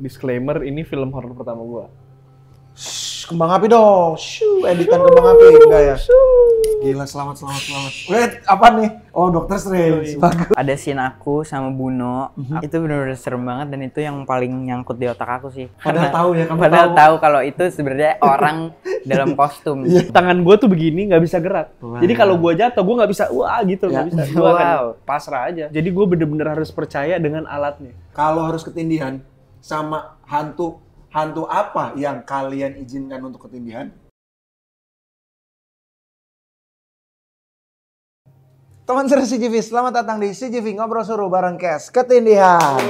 disclaimer ini film horor pertama gua. Kembang api dong. Editan kembang api enggak ya? Gila, selamat. Wait, apa nih? Oh, Dr. Strange. Bagus. Ada scene aku sama Buno, itu benar-benar serem banget dan itu yang paling nyangkut di otak aku sih. Padahal tahu ya, kamu Padahal tahu. tahu kalau itu sebenarnya orang dalam kostum. Tangan gua tuh begini nggak bisa gerak. Wow. Jadi kalau gua jatuh gua nggak bisa gitu, nggak bisa. Gua akan Wow. pasrah aja. Jadi gua bener-bener harus percaya dengan alatnya. Kalau harus ketindihan sama hantu apa yang kalian izinkan untuk ketindihan? Teman seru CGV, selamat datang di CGV Ngobrol Seru bareng Kes Ketindihan.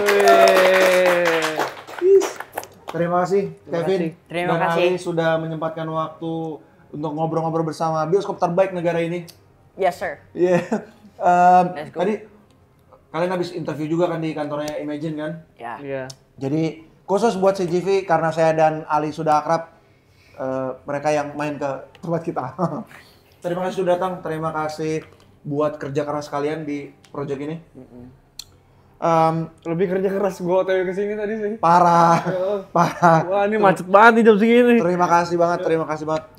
Terima kasih Kevin Terima dan kasih. Ali sudah menyempatkan waktu untuk ngobrol-ngobrol bersama bioskop terbaik negara ini. Yes sir. Iya. Let's go. Tadi kalian habis interview juga kan di kantornya Imagine kan? Ya. Iya. Jadi khusus buat CGV karena saya dan Ali sudah akrab, mereka yang main ke tempat kita. Terima kasih sudah datang, terima kasih buat kerja keras kalian di proyek ini. Lebih kerja keras gua OTW kesini tadi sih. Parah. Wah, ini macet banget nih jam segini. Terima kasih banget.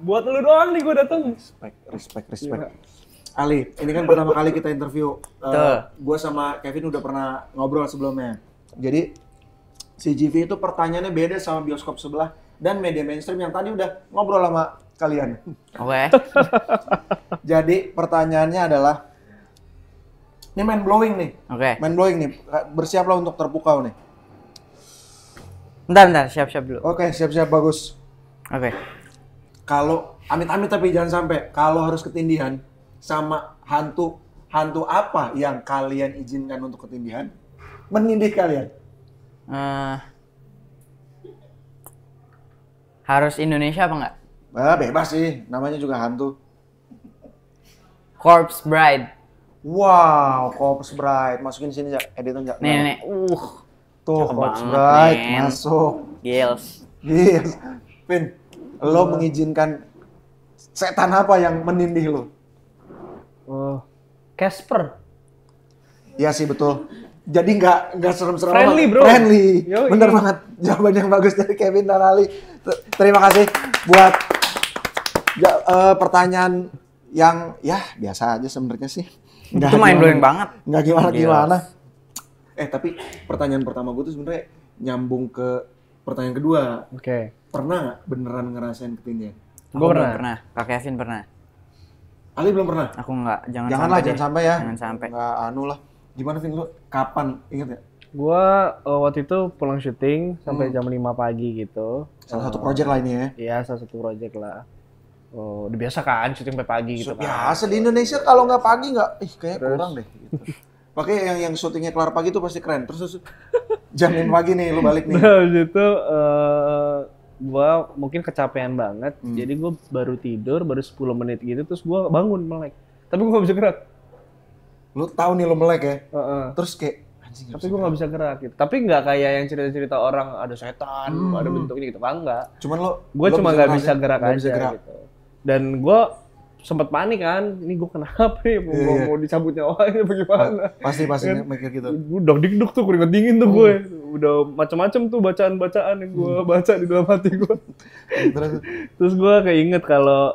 Buat lu doang nih gua datang. Respect. Gila. Ali, ini kan pertama kali kita interview. Betul. Gue sama Kevin udah pernah ngobrol sebelumnya. Jadi CGV itu pertanyaannya beda sama bioskop sebelah dan media mainstream yang tadi udah ngobrol sama kalian. Oke. Jadi pertanyaannya adalah, ini mind blowing nih. Oke. Mind blowing nih. Bersiaplah untuk terpukau nih. Bentar, siap-siap dulu. Oke, siap-siap, bagus. Oke. Kalau amit-amit tapi jangan sampai, kalau harus ketindihan sama hantu apa yang kalian izinkan untuk ketindihan? Menindih kalian. Harus Indonesia apa enggak? Bebas sih, namanya juga hantu. Corpse Bride. Wow, Corpse Bride. Masukin sini ya, editan ya. Nih. Tuh, cakep Corpse banget, Bride men. masuk. Gils. Yes. Vin, lo mengizinkan setan apa yang menindih lo? Oh, Casper. Iya sih, betul. Jadi nggak serem-serem Friendly, amat. bro. Friendly. Yoi. Bener banget. Jawaban yang bagus dari Kevin dan Ali. Terima kasih buat pertanyaan yang ya biasa aja sebenarnya sih. Itu mind blowing banget. Nggak gimana-gimana. Gila. Tapi pertanyaan pertama gue tuh sebenarnya nyambung ke pertanyaan kedua. Oke. Pernah nggak beneran ngerasain ketindihan? Gua Aku pernah. Kak Kevin pernah. Ali belum pernah? Aku enggak. Janganlah, deh. jangan sampai ya. Jangan sampai. Nggak anu lah. Gimana Vin, lu kapan? Ingat ya? Gua waktu itu pulang syuting sampai jam 5 pagi gitu. Salah satu project lah ini ya. Iya, salah satu project lah. Oh, udah biasa kan syuting sampai pagi gitu kan. Biasa di Indonesia kalau nggak pagi nggak, kayak Terus? kurang deh. Gitu. Pakai yang syutingnya kelar pagi tuh pasti keren. Terus jam 5 pagi nih, lu balik nih. Nah, habis itu gua mungkin kecapean banget. Jadi gua baru tidur, baru 10 menit gitu terus gua bangun melek. Tapi gua nggak bisa gerak. Lu tahu nih lu melek ya. Heeh. Terus kayak anjing. Tapi gua nggak bisa gerak gitu. Tapi nggak kayak yang cerita-cerita orang ada setan, ada bentuknya gitu. Enggak. Cuman lo Gue cuma nggak bisa gerak nggak aja bisa gerak. gitu. Dan gue sempet panik kan, ini gue kenapa ya? Mau dicabut nyawanya bagaimana? Pasti Kan? mikir gitu. Udah dikduk tuh, keringet dingin tuh gue. Udah macam-macam tuh bacaan-bacaan yang gue baca di dalam hati gue. Terus gue keinget kalau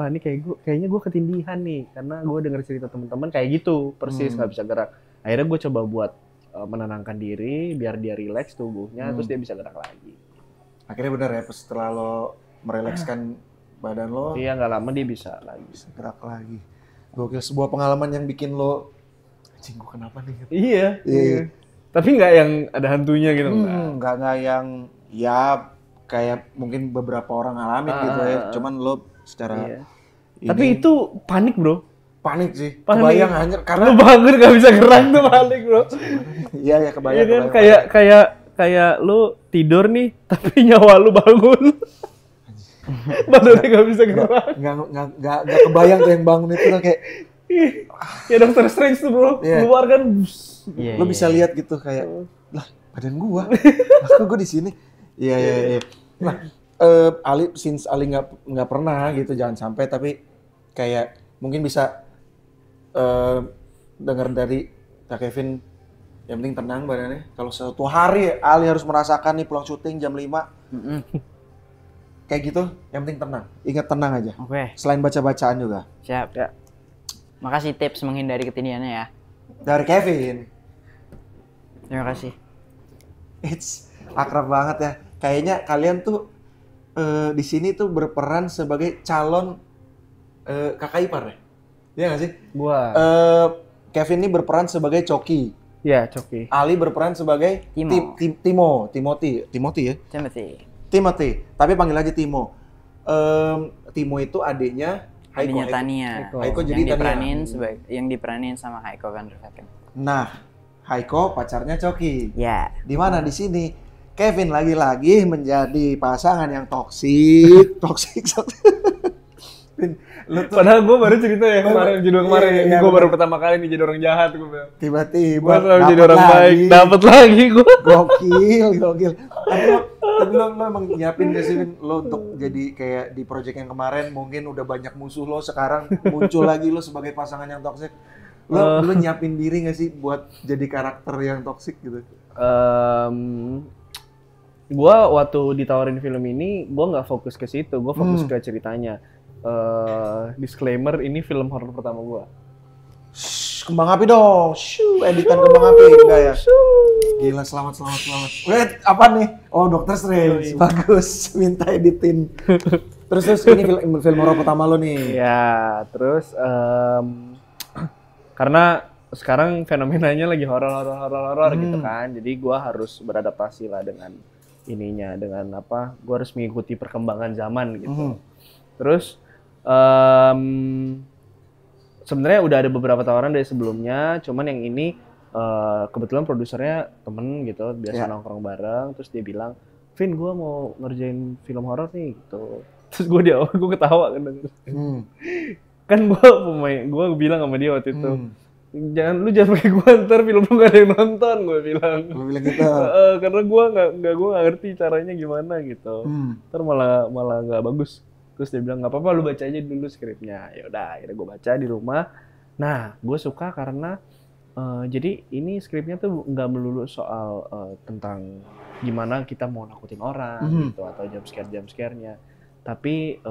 ini kayaknya gue ketindihan nih, karena gue denger cerita teman-teman kayak gitu, persis nggak bisa gerak. Akhirnya gue coba buat menenangkan diri biar dia rileks tubuhnya, terus dia bisa gerak lagi. Akhirnya bener ya, setelah lo merelekskan badan lo, Iya, nggak lama dia bisa lagi. bisa gerak lagi. Gokil, sebuah pengalaman yang bikin lo, anjing gua kenapa nih? Iya. Iya. Tapi nggak yang ada hantunya gitu. Nggak yang ya kayak mungkin beberapa orang ngalamin gitu ya. Cuman lo secara Iya. ini Tapi itu panik bro. panik sih. Panik. Kebayang anjir Lu karena bangun nggak bisa gerak tuh panik bro. iya ya Iya kebayang. kan kebayang. kayak lu tidur nih tapi nyawa lu bangun. Badannya nggak bisa gerak. Nggak kebayang tuh yang bangun itu tuh kayak Ya Dr. Strange tuh bro. Iya. Keluar kan. Iya, lo iya, bisa iya. lihat gitu kayak lah badan gua. Lah kok gua di sini? Iya. Nah, Ali since Ali nggak pernah gitu jangan sampai tapi kayak mungkin bisa dengar dari Kak Kevin Yang penting tenang badannya. Kalau suatu hari Ali harus merasakan nih pulang syuting jam 5 kayak gitu, yang penting tenang. Ingat tenang aja. Oke. Selain baca-bacaan juga. Siap. Ya. Makasih tips menghindari ketindihannya ya. Dari Kevin. Terima kasih. It's akrab banget ya. Kayaknya kalian tuh di sini tuh berperan sebagai calon kakak ipar ya? Iya nggak sih? Gua. Kevin ini berperan sebagai Coki. Ya, Coki. Ali berperan sebagai Timothy ya? Timothy. Tapi panggil aja Timo. Timo itu adiknya Haiko. Adiknya Tania. Haiko jadi yang diperanin sama Haiko Van der Vecken. Nah, Haiko pacarnya Coki. Ya. Di mana di sini Kevin lagi-lagi menjadi pasangan yang toksik. Padahal gue baru cerita ya kemarin, judul kemarin. Iya, Gue baru pertama kali nih jadi orang jahat gue bilang. Tiba-tiba Gue selalu jadi orang baik, dapet lagi gue. Gokil. Tapi lo emang nyiapin gak sih lo untuk jadi kayak di project yang kemarin mungkin udah banyak musuh lo, sekarang muncul lagi lo sebagai pasangan yang toksik. Lo nyiapin diri gak sih buat jadi karakter yang toksik gitu? Gue waktu ditawarin film ini, gue nggak fokus ke situ, gue fokus ke ceritanya. Disclaimer, ini film horor pertama gue. Kembang api dong, editan kembang api enggak ya? Gila, selamat. Wait, apa nih? Oh, Doctor Strange, bagus, minta editin. Terus ini film horor pertama lo nih? Ya, terus karena sekarang fenomenanya lagi horor gitu kan, jadi gue harus beradaptasi lah dengan ininya, dengan apa? Gue harus mengikuti perkembangan zaman gitu. Terus sebenarnya udah ada beberapa tawaran dari sebelumnya, cuman yang ini kebetulan produsernya temen gitu, biasa nongkrong bareng, terus dia bilang, Vin, gue mau ngerjain film horor nih gitu. Terus gue ketawa kan, kan gue bilang sama dia waktu itu, jangan pakai gue, ntar film lu gak ada yang nonton, gue bilang. Lu bilang gitu. Karena gue nggak ngerti caranya gimana gitu, ntar malah nggak bagus. Terus dia bilang, nggak apa-apa, lu baca aja dulu skripnya. Ya udah, akhirnya gue baca di rumah. Nah, gue suka karena jadi ini skripnya tuh nggak melulu soal tentang gimana kita mau nakutin orang gitu, atau jump scare-nya. Tapi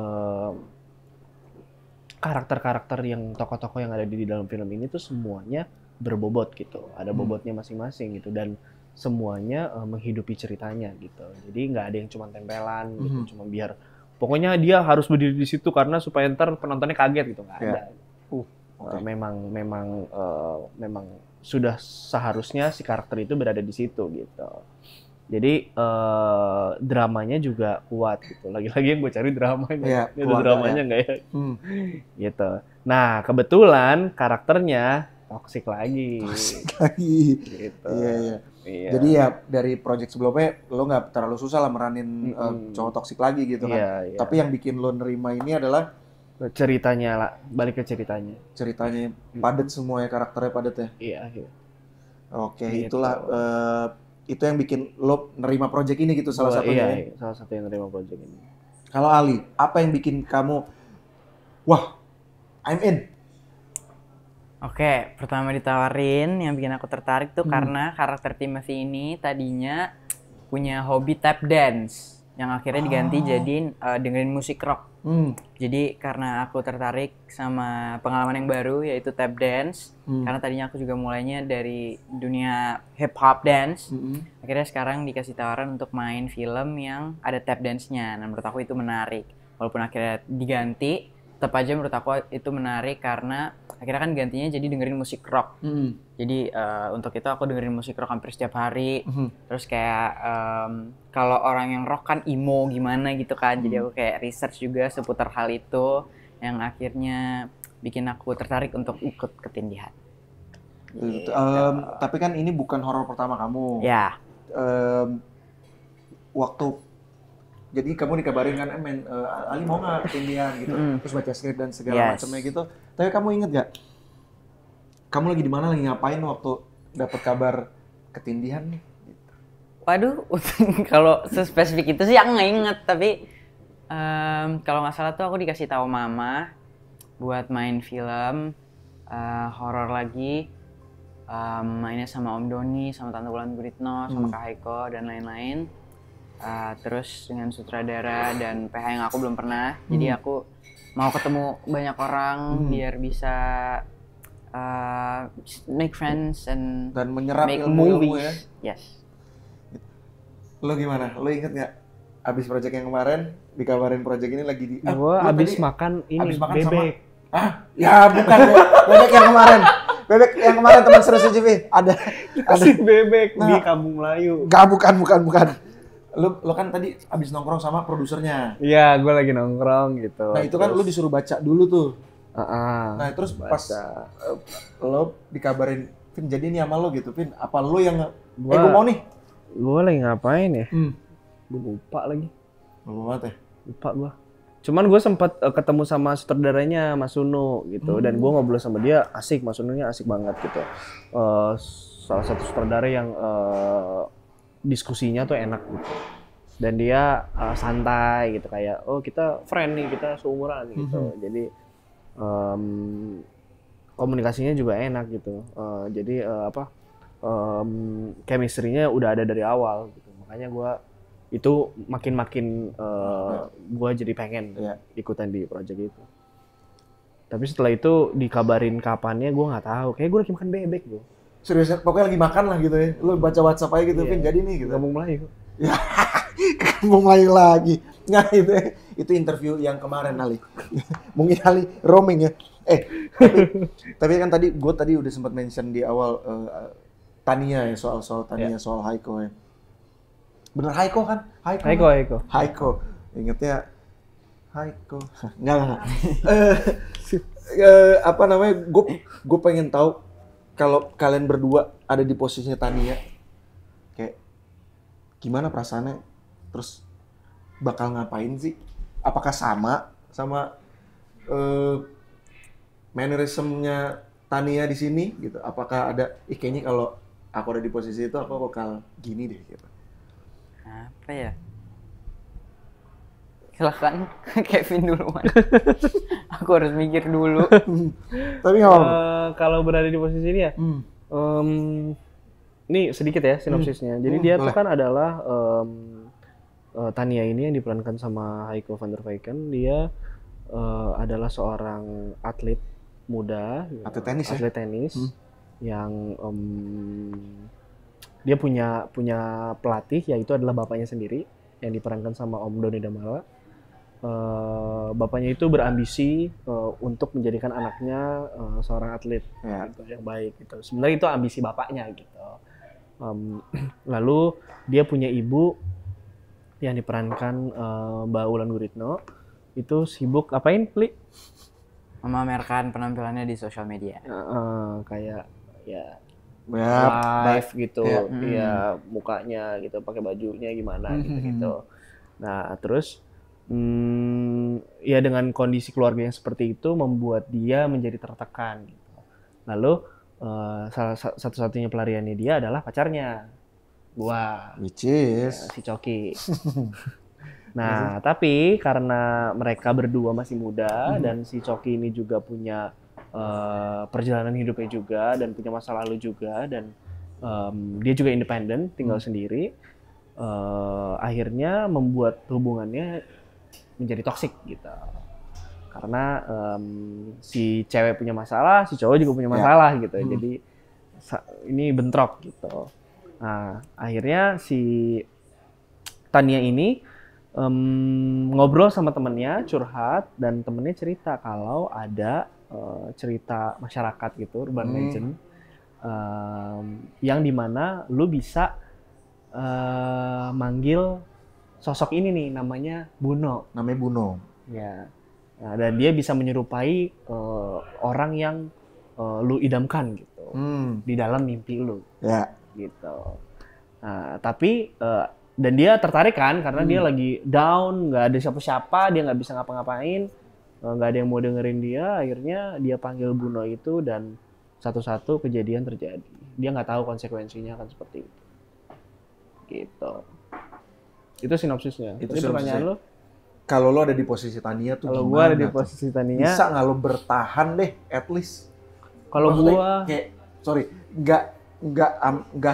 karakter-karakter yang tokoh-tokoh yang ada di dalam film ini tuh semuanya berbobot gitu. Ada bobotnya masing-masing gitu, dan semuanya menghidupi ceritanya gitu. Jadi nggak ada yang cuma tempelan gitu, cuma biar pokoknya dia harus berdiri di situ karena supaya ntar penontonnya kaget gitu, nggak ada. Memang sudah seharusnya si karakter itu berada di situ gitu. Jadi dramanya juga kuat gitu. Lagi-lagi yang gue cari dramanya. Ini ada dramanya nggak ya? Gitu. Nah, kebetulan karakternya toksik lagi. Gitu. Iya. Jadi ya dari project sebelumnya lo nggak terlalu susah lah meranin cowok toksik lagi gitu kan. Iya. Tapi yang bikin lo nerima ini adalah ceritanya lah, balik ke ceritanya. Ceritanya padat semua ya, karakternya padat ya. Iya. Oke, gitu. Itulah itu yang bikin lo nerima project ini gitu salah satunya. Iya, salah satu yang nerima project ini. Kalau Ali, apa yang bikin kamu wah, I'm in? Oke, pertama ditawarin yang bikin aku tertarik tuh karena karakter Timothy ini tadinya punya hobi tap dance yang akhirnya diganti jadi dengerin musik rock. Jadi karena aku tertarik sama pengalaman yang baru yaitu tap dance, karena tadinya aku juga mulainya dari dunia hip hop dance, akhirnya sekarang dikasih tawaran untuk main film yang ada tap dance-nya. Nah, menurut aku itu menarik. Walaupun akhirnya diganti, tetap aja menurut aku itu menarik karena akhirnya kan gantinya jadi dengerin musik rock. Jadi untuk itu aku dengerin musik rock hampir setiap hari. Terus kayak kalau orang yang rock kan emo gimana gitu kan. Jadi aku kayak research juga seputar hal itu yang akhirnya bikin aku tertarik untuk ikut ketindihan. Tapi kan ini bukan horor pertama kamu. Ya. Jadi kamu dikabarin kan, Ali mau nggak ketindihan gitu, terus baca skrip dan segala macamnya gitu. Tapi kamu inget gak, kamu lagi di mana, lagi ngapain waktu dapat kabar ketindihan nih? Gitu. Waduh, kalau sespesifik itu sih aku nggak inget. Tapi kalau nggak salah tuh aku dikasih tahu mama buat main film horor lagi. mainnya sama Om Doni, sama Tante Wulan Guritno, sama Kak Haiko dan lain-lain. Terus dengan sutradara dan PH yang aku belum pernah, jadi aku mau ketemu banyak orang biar bisa make friends and menyerap make ilmu-ilmu ya. movies. Yes. Lo gimana? Lo inget nggak abis project yang kemarin dikabarin project ini lagi di? Gue lo abis tadi makan ini abis makan bebek. Ya bukan bebek yang kemarin. Bebek yang kemarin teman seru CGV ada Kasih bebek di Nah. Kampung Melayu. Gak, bukan. Lo kan tadi abis nongkrong sama produsernya. Iya, gue lagi nongkrong gitu. Nah itu kan lo disuruh baca dulu tuh. Nah terus baca. pas lo dikabarin, Vin jadi ini sama lo gitu, Vin. Apa lo yang Gua- gue mau nih? Gue lagi ngapain ya? Gue lupa lagi. Lo banget ya? Lupa gue. Cuman gue sempat ketemu sama sutradaranya Mas Sunu gitu, dan gue ngobrol sama dia asik. Mas Sununya asik banget gitu. Salah satu sutradara yang diskusinya tuh enak gitu. Dan dia santai gitu, kayak kita friend nih, kita seumuran gitu. Jadi komunikasinya juga enak gitu. Jadi chemistry-nya udah ada dari awal gitu. Makanya gue itu makin gue jadi pengen ikutan di project itu. Tapi setelah itu dikabarin kapannya gue nggak tahu. Kayak gue lagi makan bebek gue. Serius, pokoknya lagi makan lah gitu ya. Lo baca WhatsApp aja gitu, Vin. Jadi nih gitu. Kampung Melayu. Ya, Kampung Melayu lagi. Nah itu interview yang kemarin Ali. Mungkin Ali roaming ya. Tapi kan gue tadi udah sempat mention di awal Tania ya, soal Tania, soal Haiko ya. Bener Haiko kan? Haiko. Ingetnya Haiko. Enggak. Apa namanya? Gue pengen tahu kalau kalian berdua ada di posisinya Tania, kayak gimana perasaannya? Terus bakal ngapain sih? Apakah sama mannerism-nya Tania di sini gitu? Apakah ada kayaknya kalau aku ada di posisi itu aku bakal gini deh gitu. Apa ya? Silakan Kevin duluan. Aku harus mikir dulu. Tapi nggak apa-apa. Kalau berada di posisi ini ya, ini sedikit ya sinopsisnya. Jadi dia tuh kan adalah Tania ini yang diperankan sama Haiko van der Weyken. Dia adalah seorang atlet muda, Atlet tenis yang dia punya pelatih, yaitu adalah bapaknya sendiri yang diperankan sama Om Doni Damala. Bapaknya itu berambisi untuk menjadikan anaknya seorang atlet gitu, yang baik gitu. Sebenarnya itu ambisi bapaknya gitu. Lalu dia punya ibu yang diperankan Mbak Wulan Guritno. Itu sibuk apain, Li? Memamerkan penampilannya di sosial media. Kayak ya Ya, live gitu, ya mukanya gitu, pakai bajunya gimana gitu. Nah terus ya dengan kondisi keluarga yang seperti itu membuat dia menjadi tertekan gitu. Lalu salah satu-satunya pelariannya dia adalah pacarnya, gua, which is si Coki. Nah tapi karena mereka berdua masih muda dan si Coki ini juga punya perjalanan hidupnya juga dan punya masa lalu juga, dan dia juga independen, tinggal sendiri, akhirnya membuat hubungannya menjadi toksik gitu. Karena si cewek punya masalah, si cowok juga punya masalah gitu. Jadi ini bentrok gitu. Nah akhirnya si Tania ini ngobrol sama temennya, curhat, dan temennya cerita kalau ada cerita masyarakat gitu, urban legend, yang dimana lu bisa manggil sosok ini nih, namanya Buno. namanya Buno. Ya. Nah, dan dia bisa menyerupai orang yang lu idamkan gitu di dalam mimpi lu. Ya. Gitu. Nah, tapi dan dia tertarik kan karena dia lagi down, nggak ada siapa-siapa, dia nggak bisa ngapa-ngapain, nggak ada yang mau dengerin dia. Akhirnya dia panggil Buno itu dan satu-satu kejadian terjadi. Dia nggak tahu konsekuensinya akan seperti itu. Gitu. Itu sinopsisnya. Itu Jadi pertanyaan lo? Kalau lo ada di posisi Tania tuh Kalau gimana? gua ada di tuh? posisi Tania, Bisa nggak lo bertahan deh, at least? kalau Maksudnya gua kayak sorry, nggak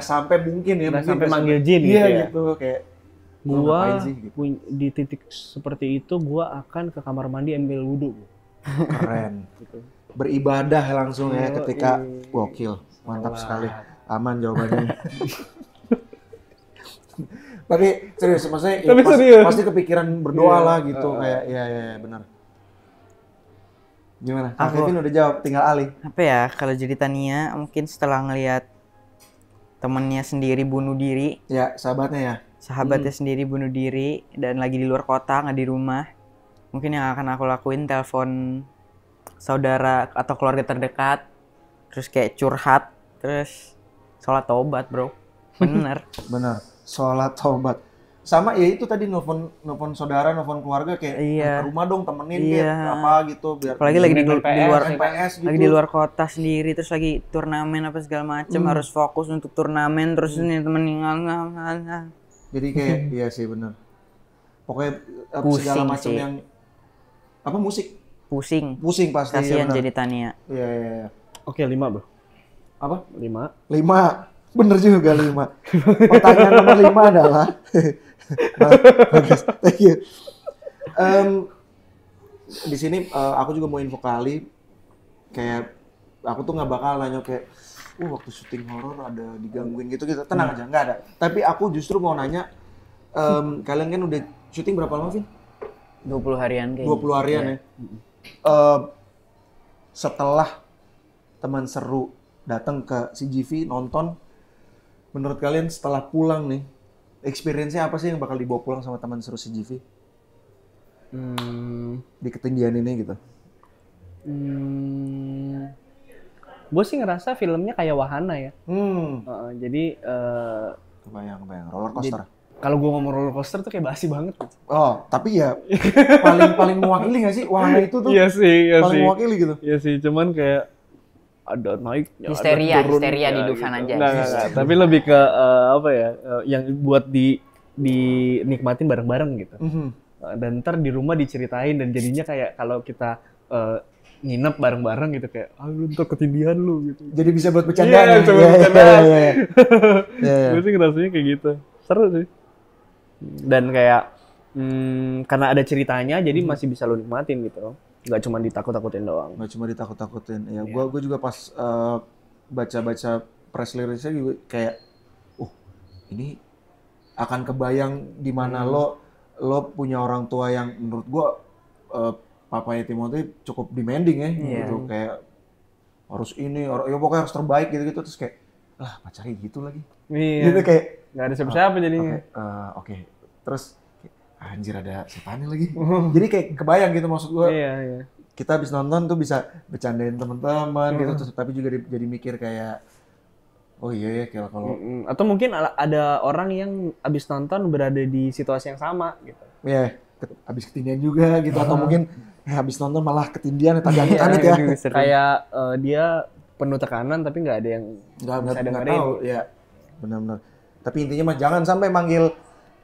sampai mungkin ya, Nggak mungkin sampai nggak manggil sampai- Jin iya gitu ya? gitu kayak lu Gua ngapain sih, gitu. di titik seperti itu gua akan ke kamar mandi ambil wudhu. Keren, Gitu. beribadah langsung ya Yoi. ketika gokil, mantap Sholat. sekali, aman jawabannya. Tapi serius, maksudnya ya Tapi serius. pasti kepikiran berdoa Iya, lah gitu, kayak iya benar. Gimana? Kak Aku- Kevin udah jawab, tinggal Ali. Apa ya, kalau jadi Tania mungkin setelah ngelihat temennya sendiri bunuh diri, Ya, sahabatnya ya. sahabatnya sendiri bunuh diri dan lagi di luar kota nggak di rumah, mungkin yang akan aku lakuin telepon saudara atau keluarga terdekat, terus kayak curhat, terus sholat taubat bro, bener. Benar, sholat taubat. Sama ya itu tadi nelfon saudara, nelfon keluarga kayak Iya. ke rumah dong temenin Iya. kayak apa gitu biar Apalagi lagi di main luar PS, PS gitu. lagi di luar kota sendiri, terus lagi turnamen apa segala macem, harus fokus untuk turnamen, terus nih temen nggak. Jadi kayak iya sih benar. Pokoknya Pusing segala macam sih. yang apa musik Pusing, pusing pasti ya kasihan benar. jadi Tania. Iya. Oke, 5 bro. Apa? 5. 5. Bener juga 5. Pertanyaan nomor 5 adalah bagus. Thank you. Di sini aku juga mau info kali kayak aku tuh nggak bakal nanya kayak waktu syuting horor ada digangguin gitu. Tenang aja, nggak ada. Tapi aku justru mau nanya kalian kan udah syuting berapa lama, Vin? 20 harian kayaknya. 20 harian ya. Setelah teman seru datang ke CGV nonton, menurut kalian setelah pulang nih, experience-nya apa sih yang bakal dibawa pulang sama teman seru CGV di ketindihan ini gitu? Gue sih ngerasa filmnya kayak wahana ya. Jadi Kebayang, roller coaster. kalau gue ngomong roller coaster tuh kayak basi banget. Gitu. Oh, tapi ya paling mewakili nggak sih wahana itu tuh? Iya sih, Paling mewakili gitu. Iya sih, cuman kayak ada naiknya, Histeria, ada turunnya, histeria di Dufan aja. Enggak. Tapi lebih ke apa ya, yang buat dinikmatin bareng-bareng gitu. Dan ntar di rumah diceritain dan jadinya kayak kalau kita nginep bareng-bareng gitu kayak, lu ntar ketindihan lu gitu. Jadi bisa buat bercandaan. Iya, ya? coba Iya, bercandaan. iya. Gue sih ngerasanya kayak gitu. Seru sih. Dan kayak karena ada ceritanya jadi masih bisa lo nikmatin gitu. Nggak cuma ditakut-takutin doang. Nggak cuma ditakut-takutin. Ya, gue juga pas baca-baca press release-nya juga kayak, ini akan kebayang di mana lo punya orang tua yang menurut gue papanya Timothy cukup demanding ya, gitu kayak harus ini, ya pokoknya harus terbaik gitu-gitu terus kayak, pacarnya gitu lagi. Iya. Gitu kayak, Nggak ada siapa-siapa jadinya. Oke. Terus anjir ada setannya lagi. Jadi kayak kebayang gitu maksud gue. Iya. Kita habis nonton tuh bisa bercandain teman-teman gitu terus tapi juga jadi mikir kayak oh iya ya kalau Atau mungkin ada orang yang abis nonton berada di situasi yang sama gitu. ya habis ketindihan juga gitu atau mungkin habis nonton malah ketindihan tapi amit-amit ya. Kayak dia penuh tekanan tapi nggak ada yang Nggak bisa dengerin. tahu ya. Benar-benar. Tapi intinya mah jangan sampai manggil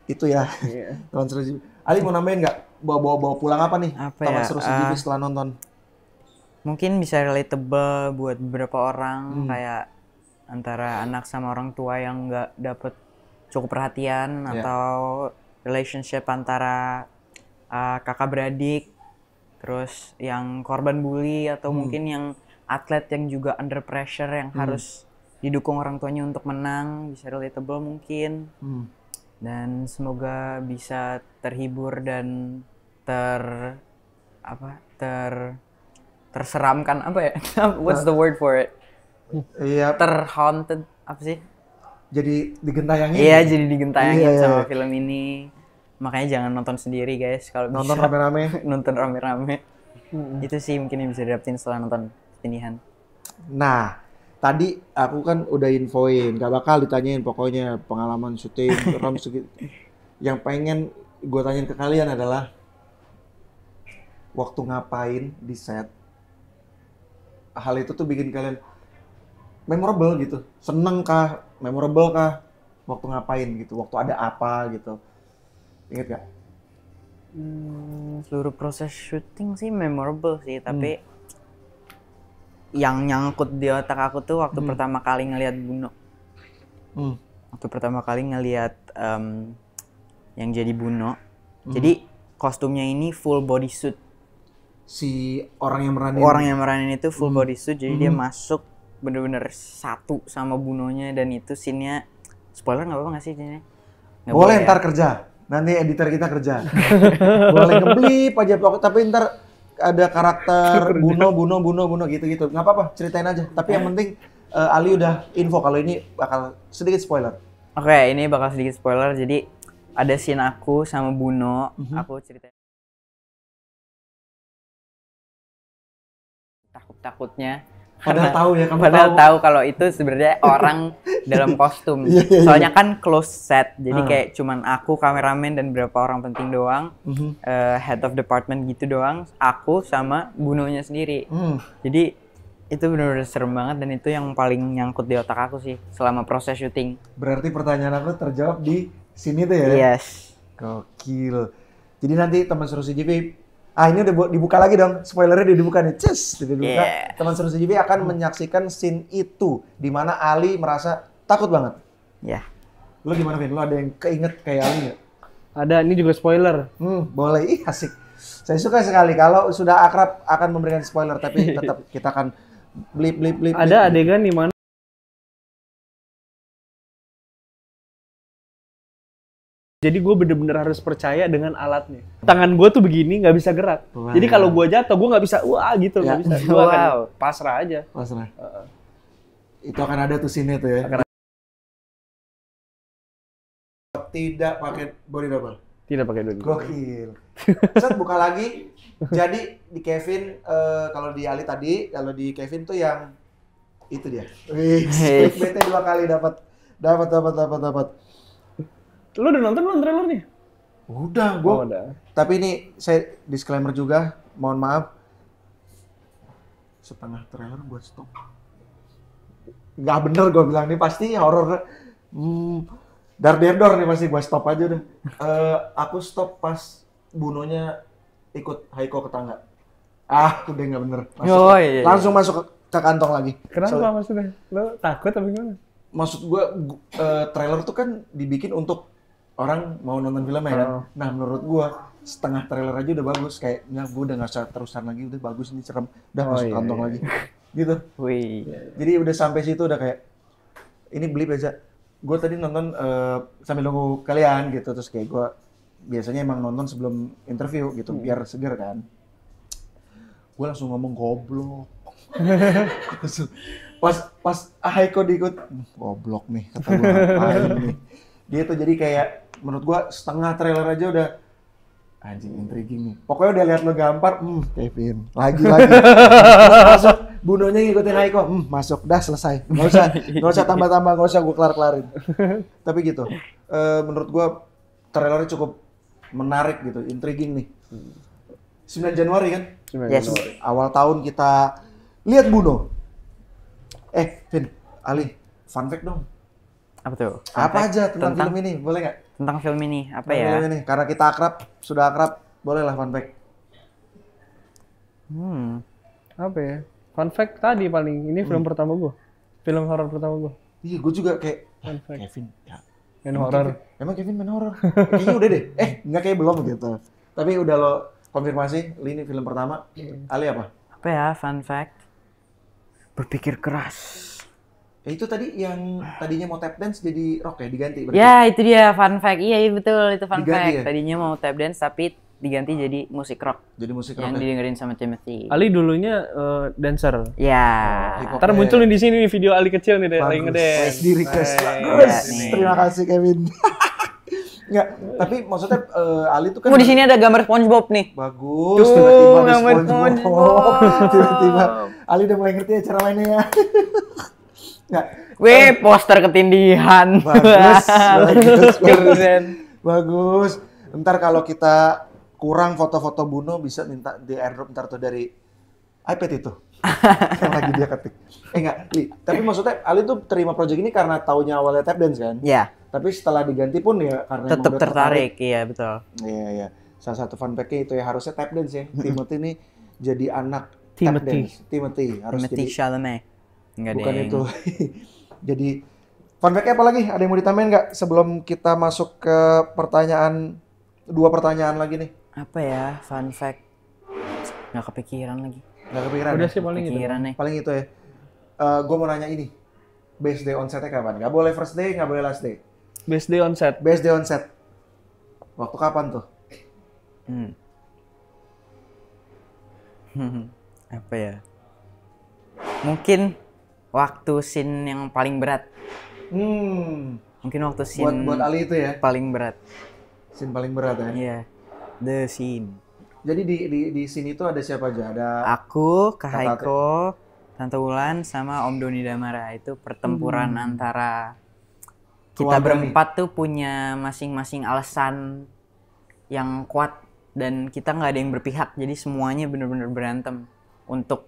itu ya. Iya. Teman seru. Ali mau nambahin nggak? Bawa pulang apa nih? Apa Teman ya, seru CGV setelah nonton. Mungkin bisa relatable buat beberapa orang, kayak antara anak sama orang tua yang nggak dapet cukup perhatian atau relationship antara kakak beradik, terus yang korban bully atau mungkin yang atlet yang juga under pressure yang harus didukung orang tuanya untuk menang, bisa relatable mungkin. Dan semoga bisa terhibur dan terseramkan apa ya? What's the word for it? Iya. Terhaunted apa sih? Jadi digentayangin. Iya, jadi digentayangin Iya. sama film ini. Makanya jangan nonton sendiri guys, kalau Nonton bisa. rame-rame. Nonton rame-rame. Itu sih mungkin yang bisa didapetin setelah nonton ketindihan. Nah, tadi aku kan udah infoin, gak bakal ditanyain pokoknya pengalaman syuting, rom segitu. Yang pengen gue tanyain ke kalian adalah waktu ngapain di set, hal itu tuh bikin kalian memorable gitu, seneng kah, memorable kah, waktu ngapain gitu, waktu ada apa gitu, inget gak? Seluruh proses syuting sih memorable sih, tapi yang nyangkut di otak aku tuh waktu pertama kali ngelihat Buno. Waktu pertama kali ngelihat yang jadi Buno. Jadi kostumnya ini full bodysuit. Si orang yang meranin Itu full bodysuit, jadi dia masuk bener-bener satu sama Bunonya, dan itu scene-nya spoiler nggak apa-apa nggak sih scene-nya? boleh ntar kerja, nanti editor kita kerja. Boleh ngeblip aja pokoknya, tapi ntar ada karakter Buno gitu-gitu, nggak apa-apa, ceritain aja. Tapi yang penting Ali udah info kalau ini bakal sedikit spoiler. Oke, ini bakal sedikit spoiler. Jadi ada scene aku sama Buno, aku ceritain takut-takutnya. Padahal tahu kalau itu sebenarnya orang dalam kostum. Soalnya kan close set, jadi kayak cuman aku, kameramen, dan beberapa orang penting doang, head of department gitu doang, aku sama Bunonya sendiri. Jadi itu benar-benar serem banget, dan itu yang paling nyangkut di otak aku sih selama proses syuting. Berarti pertanyaan aku terjawab di sini tuh ya? Yes. Gokil. Jadi nanti teman seru CGV, ini udah dibuka lagi dong, spoilernya udah dibuka nih, dibuka. Teman seru CGV akan menyaksikan scene itu, di mana Ali merasa takut banget. Ya. Lo gimana, Vin? Lo ada yang keinget kayak Ali nggak? Ada, ini juga spoiler. Boleh, asik. Saya suka sekali kalau sudah akrab akan memberikan spoiler, tapi tetap kita akan blip. Ada adegan di mana jadi gue bener-bener harus percaya dengan alatnya. Tangan gue tuh begini, nggak bisa gerak. Wow. Jadi kalau gue jatuh, gue nggak bisa gitu, nggak bisa. Gue akan pasrah aja. Pasrah. Itu akan ada tuh scene tuh ya. Tidak pakai body double. Tidak pakai body double. Gokil. Set buka lagi. Jadi di Kevin, kalau di Ali tadi, kalau di Kevin tuh yang itu dia. Wih, clickbait-nya 2 kali dapat. Lu udah nonton belum trailernya? Udah, gua. Udah. Tapi ini saya disclaimer juga, mohon maaf. Setengah trailer buat stop. Nggak bener gua bilang nih, pasti horor. Dar-der-dor nih pasti gua stop aja udah. Aku stop pas Bunonya ikut Haiko ke tangga. Udah nggak bener. Langsung masuk ke kantong lagi. Kenapa maksudnya? Lo takut apa gimana? Maksud gua trailer tuh kan dibikin untuk orang mau nonton filmnya kan. Nah menurut gua setengah trailer aja udah bagus, kayaknya gua udah nggak usah terusan lagi, udah bagus ini serem, udah masuk kantong lagi gitu. Jadi udah sampai situ udah kayak ini blip aja. Gua tadi nonton sambil nunggu kalian gitu, terus kayak gua biasanya emang nonton sebelum interview gitu biar seger kan. Gua langsung ngomong goblok. pas Haiko diikut, goblok nih kata gua, ngapain nih gitu. Jadi kayak menurut gua setengah trailer aja udah anjing intriguing nih. Pokoknya udah lihat lo gampar, Kevin lagi masuk, Bunonya ngikutin Haiko, masuk, dah selesai, nggak usah tambah-tambah, nggak usah gua kelar-kelarin. Tapi gitu, menurut gua trailernya cukup menarik gitu, intriguing nih. 9 Januari kan? 9 Yes. Januari. Awal tahun kita lihat Buno. Vin, Ali, fun fact dong. Apa tuh? Apa aja tentang film ini, boleh nggak? Tentang film ini, apa Tentang ya? film ini. Karena kita sudah akrab, bolehlah fun fact. Apa ya? Fun fact tadi paling, ini film pertama gue. Film horor pertama gue. Iya, gue juga kayak, Fun fact. Kevin, ya. Main horor. Emang Kevin main horor? Kayaknya udah deh. Nggak kayak belum gitu. Tapi udah lo konfirmasi, ini film pertama. Ali apa? Apa ya, fun fact? Berpikir keras. Itu tadi yang tadinya mau tap dance jadi rock ya, diganti berarti? Ya, itu dia fun fact. Iya, betul, itu fun Diganti fact. ya? Tadinya mau tap dance tapi diganti jadi musik rock. Jadi musik rock Yang ya? didengerin sama Timothy. Ali dulunya dancer. Ya. hip hop. Ntar munculin di sini nih video Ali kecil nih, lagi ngedance. Di request. Hey, Bagus. nih. Terima kasih Kevin. Nggak, tapi maksudnya Ali tuh kan Di sini ada gambar SpongeBob nih. bagus, Tuh, tiba-tiba ada gambar SpongeBob. SpongeBob. Tiba-tiba Ali udah mulai ngerti ya cara mainnya ya. Nggak, Wih, poster ketindihan. bagus. Keren. Bagus. Ntar kalau kita kurang foto-foto Buno bisa minta di airdrop ntar tuh dari iPad itu. Yang lagi dia ketik. Enggak, Li. Tapi maksudnya Ali tuh terima project ini karena taunya awalnya tap dance kan? Ya, Tapi setelah diganti pun ya karena emang tetap udah tertarik. Iya, betul. Iya. Salah satu fun fact-nya itu ya harusnya tap dance ya. Timothy ini jadi anak Timothy harus Timothy jadi. Chalamet. Enggak Bukan deng. itu. Jadi fun fact-nya apa lagi? Ada yang mau ditambahin nggak sebelum kita masuk ke dua pertanyaan lagi nih? Apa ya fun fact? Nggak kepikiran lagi. Nggak kepikiran. Udah Ya? sih paling itu. Kepikiran nih. Paling itu ya. Gue mau nanya ini. Best day on set-nya kapan? Nggak boleh first day, nggak boleh last day. Best day on set. Best day on set. Waktu kapan tuh? Apa ya? Mungkin waktu scene yang paling berat. Mungkin waktu scene Buat Ali itu ya. paling berat. Scene paling berat ya. Iya. The scene. Jadi di sini tuh ada siapa aja? Ada Aku, Kak Kak Tate. Haiko, Tante Wulan, sama Om Doni Damara. Itu pertempuran antara kita Keluarga berempat tuh punya masing-masing alasan yang kuat dan kita nggak ada yang berpihak. Jadi semuanya bener-bener berantem untuk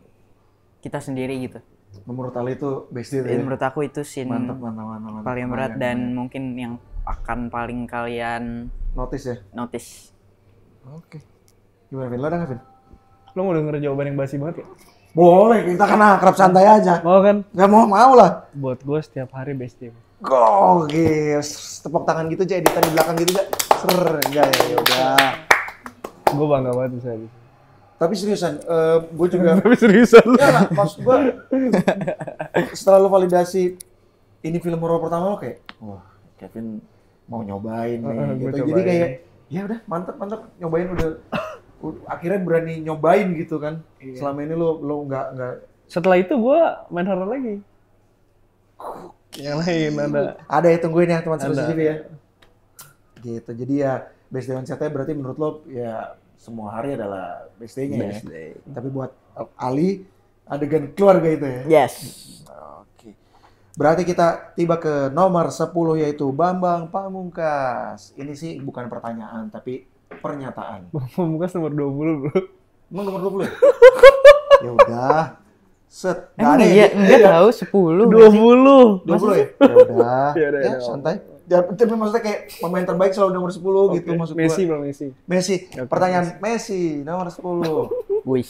kita sendiri gitu. menurut Ali itu best day tuh Jadi ya. menurut aku itu scene Mantap. paling berat Lumayan, dan lumayan. mungkin yang akan paling kalian Notice ya. notice. Oke. Gimana Vin? Lo ada nggak Vin? Lo mau denger jawaban yang basi banget ya? Boleh, kita kan akrab santai aja. Mau kan? Nggak mau lah. Buat gue setiap hari best day. Gokil. Tepuk tangan gitu aja, editan di belakang gitu aja. Enggak ya udah. Gue bangga banget bisa gitu. Tapi seriusan, gue juga Tapi seriusan lu. ya lah, maksud gue setelah lo validasi ini film horor pertama lo kayak, wah Kevin mau nyobain nih Gua gitu. cobain. Jadi kayak, ya udah mantep nyobain udah akhirnya berani nyobain gitu kan. Selama ini lo nggak Setelah itu gue main horror lagi. Yang lain ada. ya tungguin ya teman Ada. CCTV ya. Gitu. Jadi ya best day on set-nya berarti menurut lo ya semua hari adalah best day-nya ya. Best day. Tapi buat Ali adegan keluarga itu ya. Yes. Oke. Berarti kita tiba ke nomor 10 yaitu Bambang Pamungkas. Ini sih bukan pertanyaan tapi pernyataan. Pamungkas nomor 20 bro. Emang nomor 20 ya? Ya udah. Set. Nggak Emang ada iya, ya? enggak tahu 10. 20. 20 ya? Ya udah. Ya udah, Ya udah. santai. Ya, tapi maksudnya kayak pemain terbaik selalu nomor 10 gitu Oke. maksud gua. Messi bro, Messi. Messi. Oke, Pertanyaan Messi nomor 10. Wih.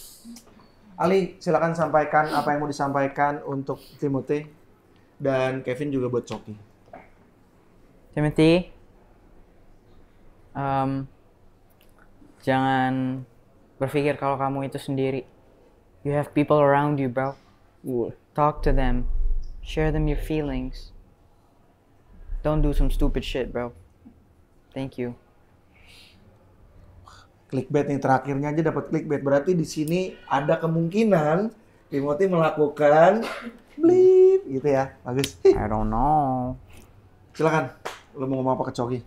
Ali, silakan sampaikan apa yang mau disampaikan untuk Timothy dan Kevin juga buat Coki. Timothy, jangan berpikir kalau kamu itu sendiri. You have people around you, bro. Wah. Talk to them. Share them your feelings. Don't do some stupid shit, bro. Thank you. Clickbait nih terakhirnya aja dapat clickbait. Berarti di sini ada kemungkinan Timothy melakukan blip gitu ya. Bagus. I don't know. Silakan. Lu mau ngomong apa ke Coki?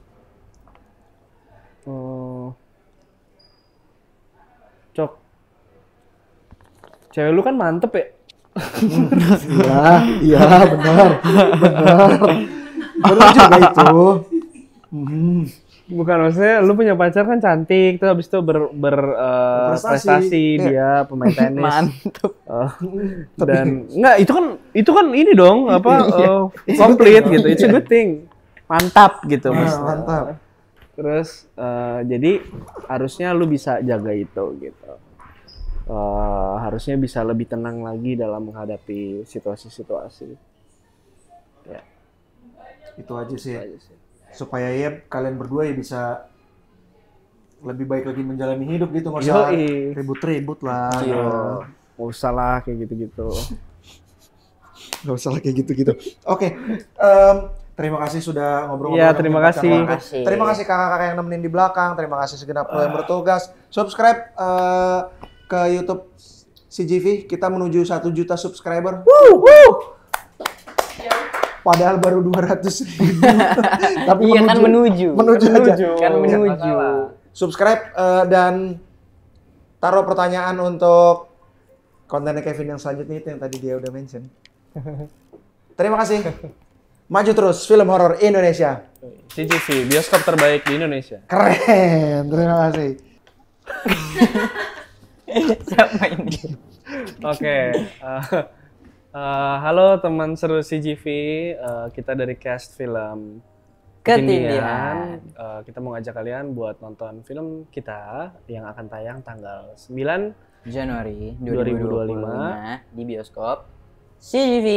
Cok. Cewek lu kan mantep ya? Iya, benar. Benar juga itu. Bukan, maksudnya lu punya pacar kan cantik, terus habis itu berprestasi, Iya. dia pemain tenis. Mantap. Dan enggak, itu kan ini dong apa komplit gitu. It's a good thing. Mantap gitu maksudnya. Mantap. Terus jadi harusnya lu bisa jaga itu gitu. Harusnya bisa lebih tenang lagi dalam menghadapi situasi-situasi. Ya, Itu aja sih. itu aja sih. Supaya ya kalian berdua ya bisa lebih baik lagi menjalani hidup gitu, nggak usah Yoi. ribut-ribut lah. Iya. Nggak usah lah kayak gitu-gitu. Nggak usah lah kayak gitu-gitu. Oke, terima kasih sudah ngobrol-ngobrol. Iya, dengan terima kita. kasih. Terima kasih kakak-kakak yang nemenin di belakang. Terima kasih segenap yang bertugas. Subscribe ke YouTube CGV. Kita menuju 1 juta subscriber. Padahal baru 200.000. Tapi Iya kan menuju. Menuju aja. Kan menuju. Subscribe dan taruh pertanyaan untuk kontennya Kevin yang selanjutnya itu yang tadi dia udah mention. Terima kasih. Maju terus film horor Indonesia. CGV, bioskop terbaik di Indonesia. Keren. Terima kasih. Siapa ini? Oke. Halo teman seru CGV, kita dari cast film Ketindihan. Kita mau ngajak kalian buat nonton film kita yang akan tayang tanggal 9 Januari 2025 2025 di bioskop CGV.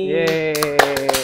Yeay.